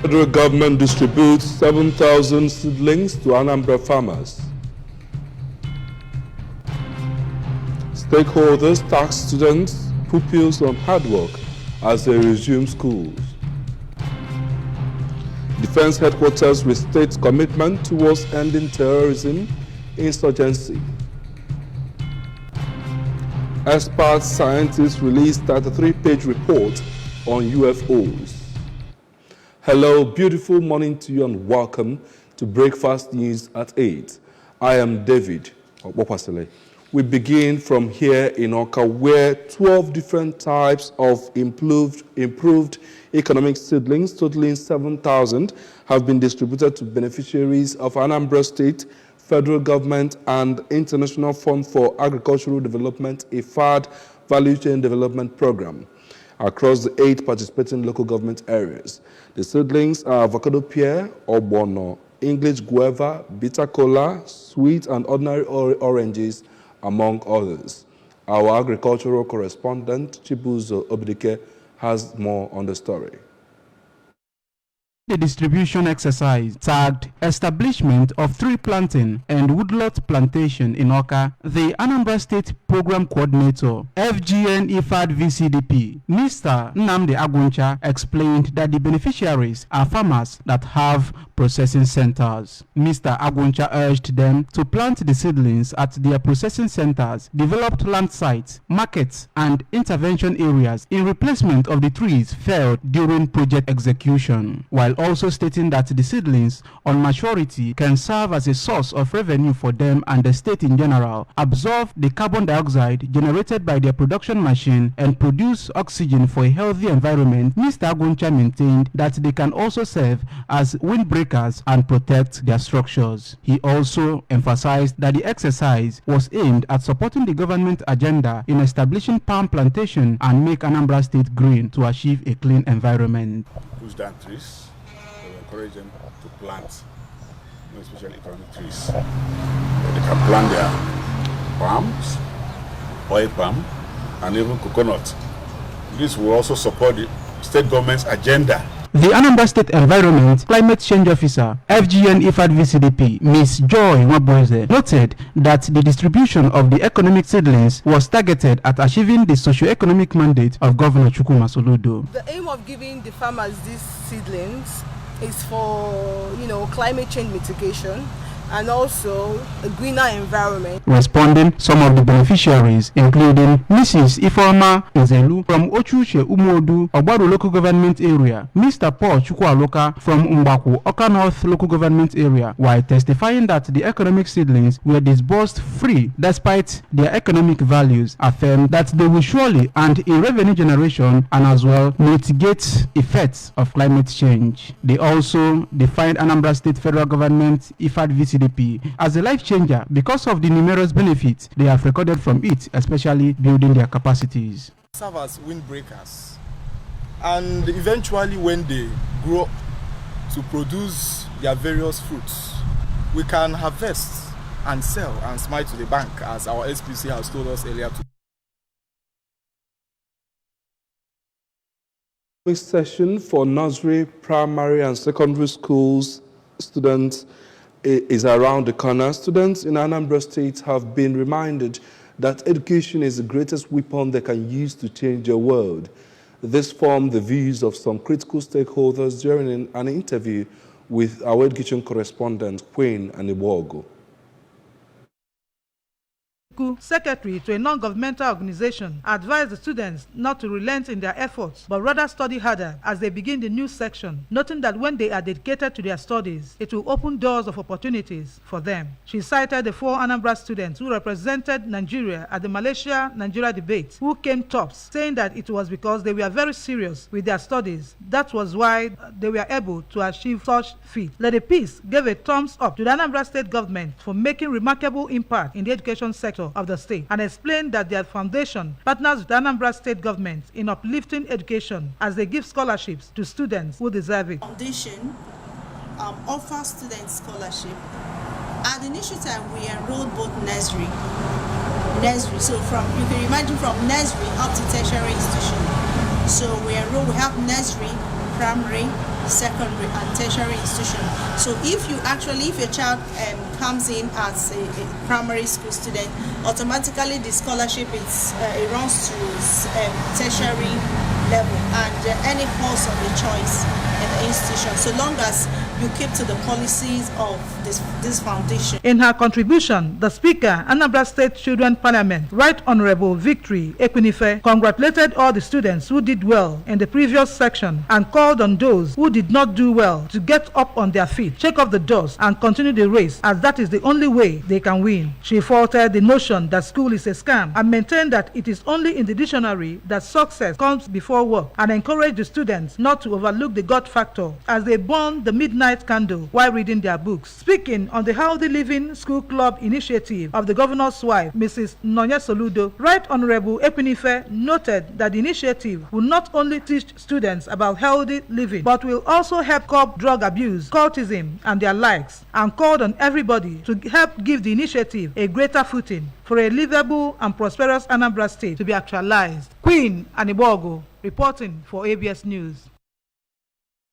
Federal government distributes 7,000 seedlings to Anambra farmers. Stakeholders task students, pupils on hard work as they resume schools. Defense headquarters restates commitment towards ending terrorism, insurgency. Expert scientists released 33-page report on UFOs. Hello, beautiful morning to you and welcome to Breakfast News at 8. I am David Opopasele. We begin from here in Oka, where 12 different types of improved economic seedlings totaling 7,000 have been distributed to beneficiaries of Anambra State, federal government, and International Fund for Agricultural Development, IFAD Value Chain Development Program, across the 8 participating local government areas. The seedlings are avocado pear, ogbono, English guava, bitter cola, sweet and ordinary oranges, among others. Our agricultural correspondent, Chibuzo Obidike, has more on the story. The distribution exercise tagged establishment of tree planting and woodlot plantation in Oka. The Anambra State Program Coordinator, FGN IFAD VCDP, Mr. Nnamdi Aguncha, explained that the beneficiaries are farmers that have processing centers. Mr. Aguncha urged them to plant the seedlings at their processing centers, developed land sites, markets, and intervention areas in replacement of the trees felled during project execution, while also stating that the seedlings on maturity can serve as a source of revenue for them and the state in general, absorb the carbon dioxide generated by their production machine, and produce oxygen for a healthy environment. Mr. Aguncha maintained that they can also serve as windbreakers and protect their structures. He also emphasized that the exercise was aimed at supporting the government agenda in establishing palm plantation and make Anambra State green to achieve a clean environment. Push down trees. Encourage them to plant, especially economic trees. They can plant their palms, oil palm, and even coconut. This will also support the state government's agenda. The Anambra State Environment Climate Change Officer, FGN IFAD VCDP, Ms. Joy Nwaboeze, noted that the distribution of the economic seedlings was targeted at achieving the socio-economic mandate of Governor Chukwuma Soludo. The aim of giving the farmers these seedlings is for, climate change mitigation and also a greener environment. Responding, some of the beneficiaries, including Mrs. Ifeoma Nzelu from Ochuche Umodu, Ogbado Local Government Area, Mr. Paul Chukwualoka from Umbaku, Oka North Local Government Area, while testifying that the economic seedlings were disbursed free despite their economic values, affirmed that they will surely and in revenue generation and as well mitigate effects of climate change. They also defined Anambra State Federal Government IFAD VCDP as a life changer because of the numerous benefits they have recorded from it, especially building their capacities. Serve as windbreakers, and eventually when they grow to produce their various fruits, we can harvest and sell and smile to the bank, as our SPC has told us earlier. This session for nursery, primary, and secondary schools students is around the corner. Students in Anambra State have been reminded that education is the greatest weapon they can use to change the world. This formed the views of some critical stakeholders during an interview with our education correspondent, Queen Anibogo. Secretary to a non-governmental organization advised the students not to relent in their efforts, but rather study harder as they begin the new section, noting that when they are dedicated to their studies, it will open doors of opportunities for them. She cited the 4 Anambra students who represented Nigeria at the Malaysia-Nigeria debate, who came tops, saying that it was because they were very serious with their studies. That was why they were able to achieve such feat. Lady Peace gave a thumbs up to the Anambra State government for making remarkable impact in the education sector of the state, and explained that their foundation partners with the Anambra State government in uplifting education as they give scholarships to students who deserve it. Foundation offers students scholarship. At the initial time, we enrolled both nursery. So you can imagine from nursery up to tertiary institution. So we have nursery, primary, secondary and tertiary institution. So if your child comes in as a primary school student, automatically the scholarship it runs to tertiary level and any course of your choice in the institution, so long as you keep to the policies of this foundation. In her contribution, the Speaker, Anambra State Children Parliament, Right Honorable Victory Ekwinife, congratulated all the students who did well in the previous section and called on those who did not do well to get up on their feet, shake off the dust, and continue the race, as that is the only way they can win. She faulted the notion that school is a scam and maintained that it is only in the dictionary that success comes before work, and encouraged the students not to overlook the God factor as they burn the midnight candle while reading their books. Speaking on the Healthy Living School Club initiative of the governor's wife, Mrs. Nonye Soludo, Right Honorable Ekwinife noted that the initiative will not only teach students about healthy living, but will also help curb drug abuse, cultism, and their likes, and called on everybody to help give the initiative a greater footing for a livable and prosperous Anambra State to be actualized. Queen Anibogo, reporting for ABS News.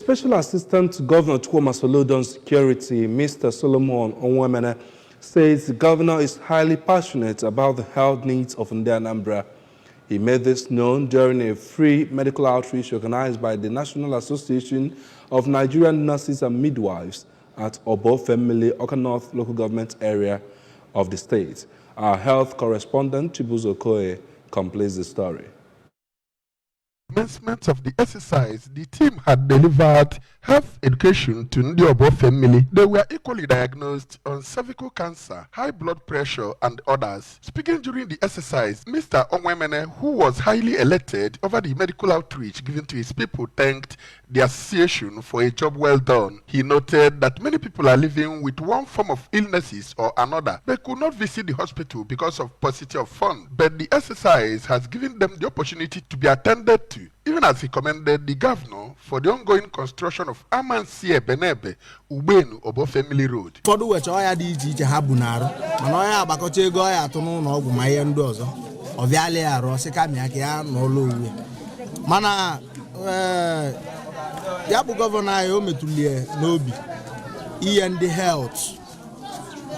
Special Assistant to Governor Chukwuma Soludo on Security, Mr. Solomon Onwemene, says the governor is highly passionate about the health needs of Anambra. He made this known during a free medical outreach organized by the National Association of Nigerian Nurses and Midwives at Obo Family, Oka North local government area of the state. Our health correspondent, Chibuzo Okoye, completes the story. Commencement of the exercise, the team had delivered health education to Ndiobo family. They were equally diagnosed on cervical cancer, high blood pressure, and others. Speaking during the exercise, Mr. Onwemene, who was highly elated over the medical outreach given to his people, thanked the association for a job well done. He noted that many people are living with one form of illnesses or another. They could not visit the hospital because of paucity of funds, but the exercise has given them the opportunity to be attended to, even as he commended the governor for the ongoing construction of Amansie Benebe, Ubenu, Obo Family Road. Ụfọdụ wecha ọya dị iche iche ha bu n'arụ, mana ọya agbakọcha ego ọya atụ n'ụlọ ọgwụ ma ihe ndị ọzọ. Ọ bịala ya arụ sị ka mịa ka ya n'ụlọ uwe. Mana ya bụ gọvanọ anyị o metulie n'obi ihe ndị health.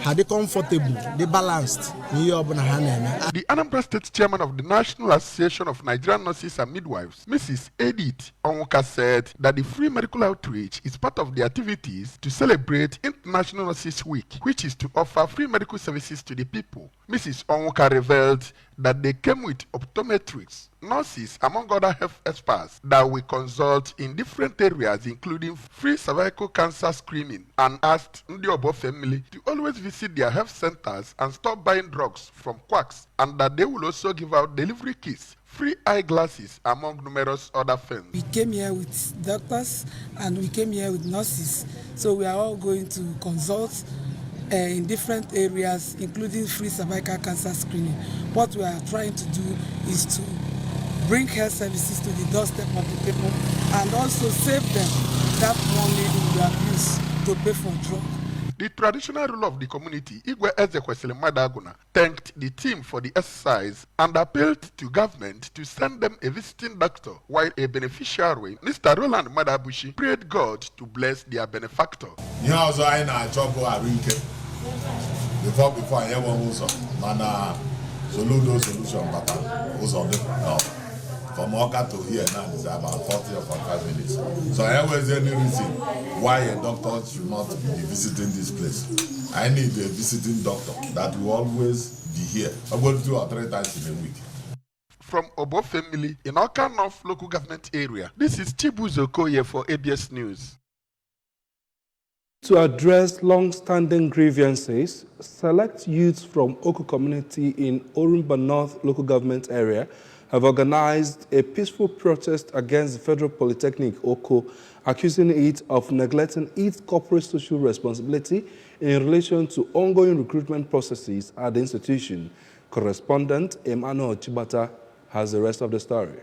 Had they comfortable, they balanced. The Anambra State Chairman of the National Association of Nigerian Nurses and Midwives, Mrs. Edith Onwuka, said that the free medical outreach is part of the activities to celebrate International Nurses Week, which is to offer free medical services to the people. Mrs. Onwuka revealed that they came with optometrists, nurses, among other health experts that we consult in different areas, including free cervical cancer screening, and asked Ndiobo family to always visit their health centers and stop buying drugs from quacks, and that they will also give out delivery kits, free eyeglasses, among numerous other things. We came here with doctors and we came here with nurses, so we are all going to consult in different areas, including free cervical cancer screening. What we are trying to do is to bring health services to the doorstep of the people and also save them that money in their use to pay for drugs. The traditional ruler of the community, Igwe Ezekwesili Madaguna, thanked the team for the exercise and appealed to government to send them a visiting doctor, while a beneficiary, Mr. Roland Madabushi, prayed God to bless their benefactor. Before I ever was on Soludo solution, but from Oka to here now is about 40 or 45 minutes. So I always any reason why a doctor should not be visiting this place. I need a visiting doctor that will always be here. I'm going to 2 or 3 times in a week. From Obo family in Oka North local government area, this is Chibuzo Okoye for ABS News. To address long-standing grievances, select youths from Oko community in Orumba North local government area have organized a peaceful protest against the Federal Polytechnic Oko, accusing it of neglecting its corporate social responsibility in relation to ongoing recruitment processes at the institution. Correspondent Emmanuel Chibata has the rest of the story.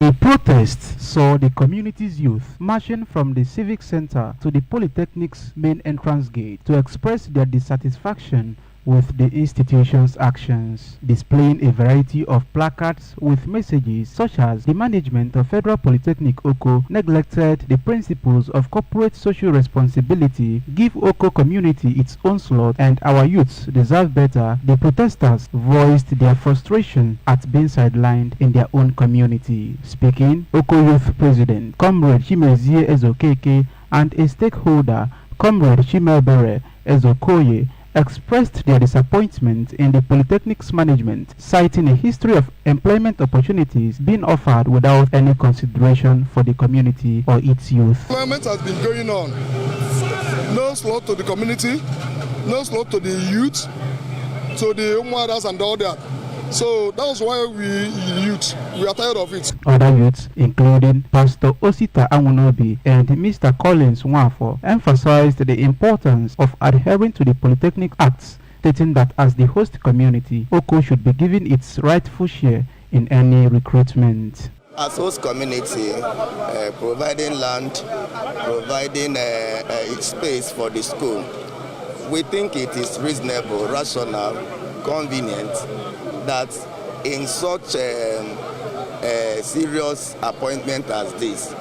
A protest saw the community's youth marching from the Civic Center to the Polytechnic's main entrance gate to express their dissatisfaction with the institution's actions, displaying a variety of placards with messages such as the management of Federal Polytechnic Oko neglected the principles of corporate social responsibility, give Oko community its own slot, and our youths deserve better. The protesters voiced their frustration at being sidelined in their own community. Speaking, Oko Youth President Comrade Chimezie Ezokeke and a stakeholder, Comrade Chimebere Ezokoye, expressed their disappointment in the Polytechnic's management, citing a history of employment opportunities being offered without any consideration for the community or its youth. Employment has been going on. No slot to the community, no slot to the youth, to the mothers and all that. So that's why we are tired of it. Other youths, including Pastor Osita Amunobi and Mr. Collins Nwafo, emphasized the importance of adhering to the Polytechnic Acts, stating that as the host community, Oko should be given its rightful share in any recruitment. As host community, providing land, providing space for the school, we think it is reasonable, rational, convenient that in such a serious appointment as this,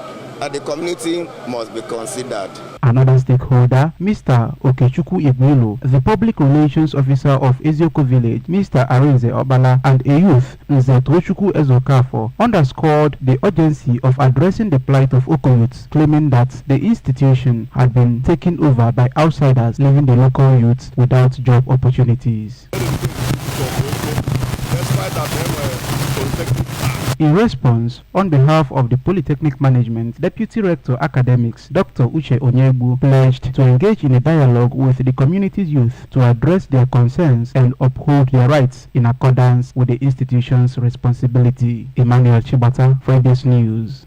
the community must be considered. Another stakeholder, Mr. Okechukwu Igwilo, the public relations officer of Ezioko Village, Mr. Arinze Obala, and a youth, Nze Tochukwu Ezokafo, underscored the urgency of addressing the plight of Oko youths, claiming that the institution had been taken over by outsiders, leaving the local youths without job opportunities. In response, on behalf of the Polytechnic Management, Deputy Rector Academics Dr. Uche Onyegbu pledged to engage in a dialogue with the community's youth to address their concerns and uphold their rights in accordance with the institution's responsibility. Emmanuel Chibata, Fridays News.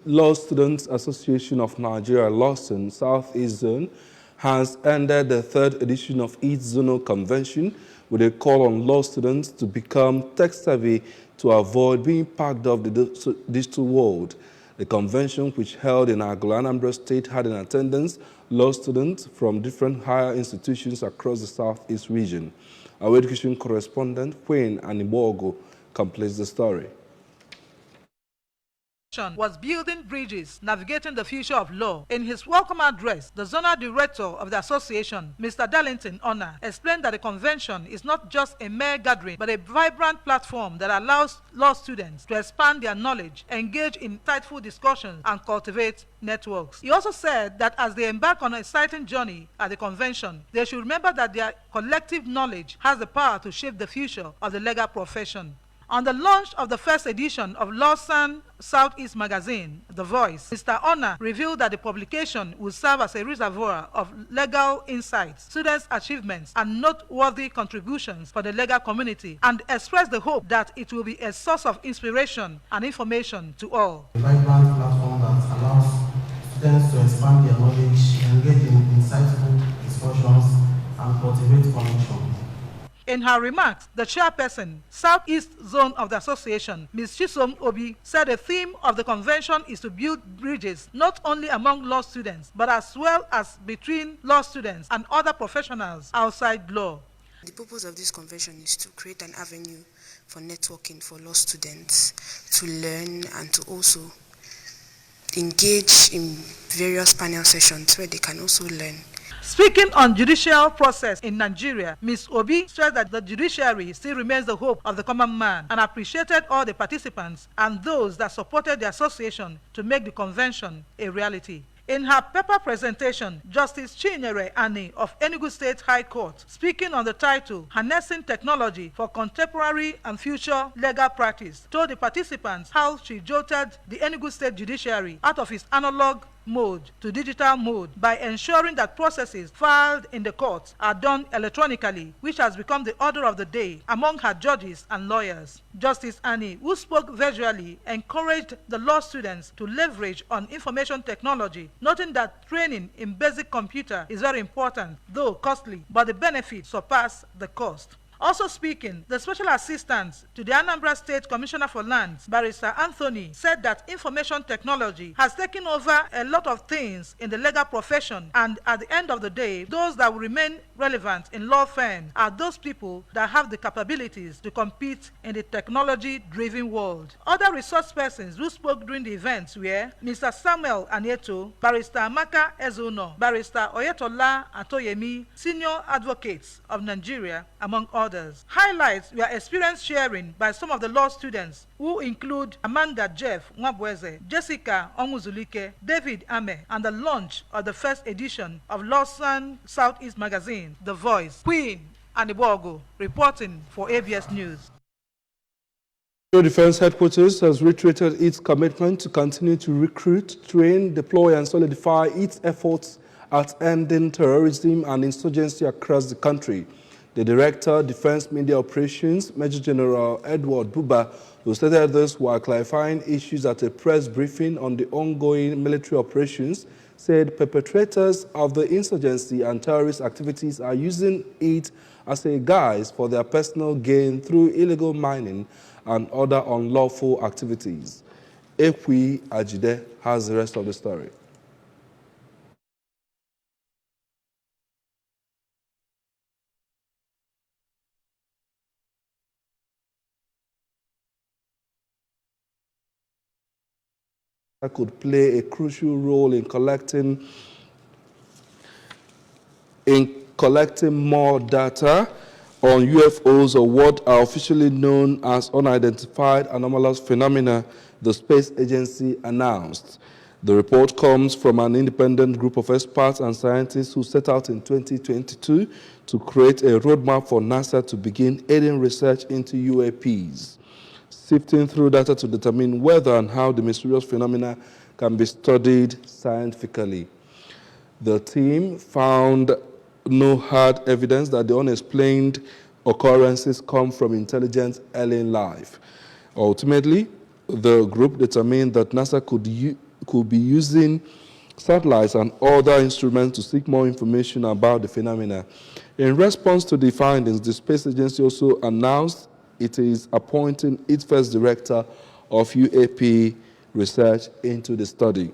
Law Students Association of Nigeria, Lawson Southeast Zone, has ended the third edition of its zonal convention with a call on law students to become tech-savvy to avoid being packed off the digital world. The convention, which held in Agula, Anambra State, had in attendance law students from different higher institutions across the Southeast region. Our education correspondent, Wayne Anibogo, completes the story. Was building bridges, navigating the future of law. In his welcome address, the zonal director of the association, Mr. Darlington Honor, explained that the convention is not just a mere gathering, but a vibrant platform that allows law students to expand their knowledge, engage in insightful discussions, and cultivate networks. He also said that as they embark on an exciting journey at the convention, they should remember that their collective knowledge has the power to shape the future of the legal profession. On the launch of the first edition of Lawson Southeast magazine, The Voice, Mr. Honor revealed that the publication will serve as a reservoir of legal insights, students' achievements, and noteworthy contributions for the legal community, and expressed the hope that it will be a source of inspiration and information to all. A vibrant platform that allows students to expand their knowledge, engage in insightful discussions, and cultivate connection. In her remarks, the chairperson, Southeast Zone of the Association, Ms. Chisom Obi, said the theme of the convention is to build bridges not only among law students, but as well as between law students and other professionals outside law. The purpose of this convention is to create an avenue for networking for law students to learn and to also engage in various panel sessions where they can also learn. Speaking on judicial process in Nigeria, Ms. Obi stressed that the judiciary still remains the hope of the common man and appreciated all the participants and those that supported the association to make the convention a reality. In her paper presentation, Justice Chinyere Ani of Enugu State High Court, speaking on the title, Harnessing Technology for Contemporary and Future Legal Practice, told the participants how she jolted the Enugu State Judiciary out of its analog mode to digital mode by ensuring that processes filed in the courts are done electronically, which has become the order of the day among her judges and lawyers. Justice Annie, who spoke visually, encouraged the law students to leverage on information technology, noting that training in basic computer is very important, though costly, but the benefits surpass the cost. Also speaking, the Special Assistant to the Anambra State Commissioner for Lands, Barrister Anthony, said that information technology has taken over a lot of things in the legal profession, and at the end of the day, those that will remain relevant in law firms are those people that have the capabilities to compete in the technology-driven world. Other resource persons who spoke during the event were Mr. Samuel Anieto, Barrister Amaka Ezuno, Barrister Oyetola Atoyemi, senior advocates of Nigeria, among others. Highlights were experience sharing by some of the law students, who include Amanda Jeff Nwabweze, Jessica Omuzulike, David Ame, and the launch of the first edition of Lawson Southeast magazine, The Voice. Queen Anibogo, reporting for ABS News. The Defense Headquarters has reiterated its commitment to continue to recruit, train, deploy, and solidify its efforts at ending terrorism and insurgency across the country. The Director, Defense Media Operations, Major General Edward Buba, who stated this while clarifying issues at a press briefing on the ongoing military operations, said perpetrators of the insurgency and terrorist activities are using it as a guise for their personal gain through illegal mining and other unlawful activities. Ekwi Ajide has the rest of the story. That could play a crucial role in collecting more data on UFOs, or what are officially known as unidentified anomalous phenomena, the space agency announced. The report comes from an independent group of experts and scientists who set out in 2022 to create a roadmap for NASA to begin aiding research into UAPs, sifting through data to determine whether and how the mysterious phenomena can be studied scientifically. The team found no hard evidence that the unexplained occurrences come from intelligent alien life. Ultimately, the group determined that NASA could be using satellites and other instruments to seek more information about the phenomena. In response to the findings, the Space Agency also announced it is appointing its first director of UAP research into the study.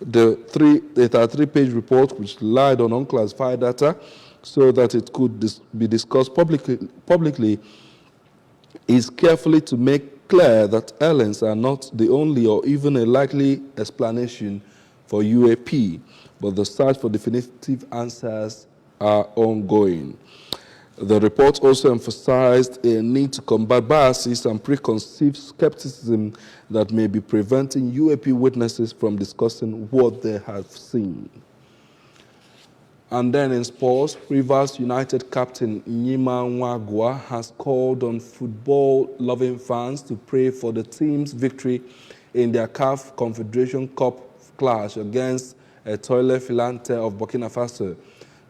The 3-page report, which relied on unclassified data so that it could be discussed publicly, is carefully to make clear that aliens are not the only or even a likely explanation for UAP, but the search for definitive answers are ongoing. The report also emphasized a need to combat biases and preconceived skepticism that may be preventing UAP witnesses from discussing what they have seen. And then in sports, Rivers United captain Nyima Nwagwa has called on football-loving fans to pray for the team's victory in their CAF Confederation Cup clash against Etoile Filante of Burkina Faso.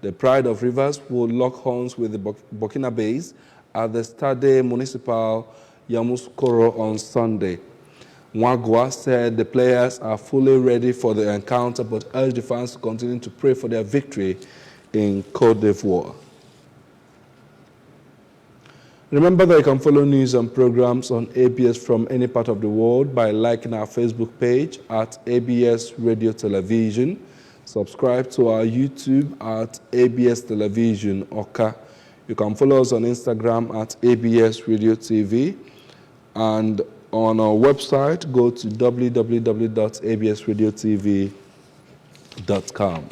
The Pride of Rivers will lock horns with the Burkinabés at the Stade Municipal Yamoussoukro on Sunday. Nwagwa said the players are fully ready for the encounter, but urged the fans to continue to pray for their victory in Côte d'Ivoire. Remember that you can follow news and programs on ABS from any part of the world by liking our Facebook page at ABS Radio Television. Subscribe to our YouTube at ABS Television Oka. You can follow us on Instagram at ABS Radio TV. And on our website, go to www.absradiotv.com.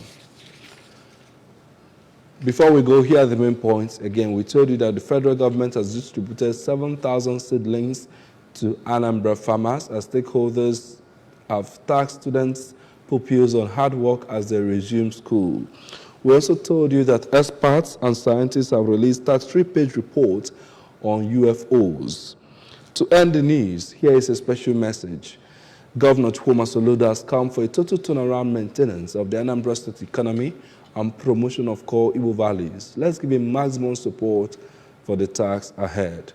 Before we go, here are the main points. Again, we told you that the federal government has distributed 7,000 seedlings to Anambra farmers as stakeholders have tasked students, pupils on hard work as they resume school. We also told you that experts and scientists have released a 3-page report on UFOs. To end the news, here is a special message. Governor Chuma Soludo has come for a total turnaround maintenance of the Anambra State economy and promotion of core Igbo values. Let's give him maximum support for the task ahead.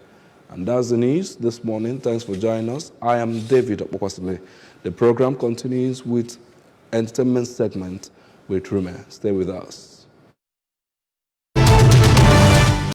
And that's the news this morning. Thanks for joining us. I am David Opokwasile. The program continues with entertainment segment with Rume. Stay with us.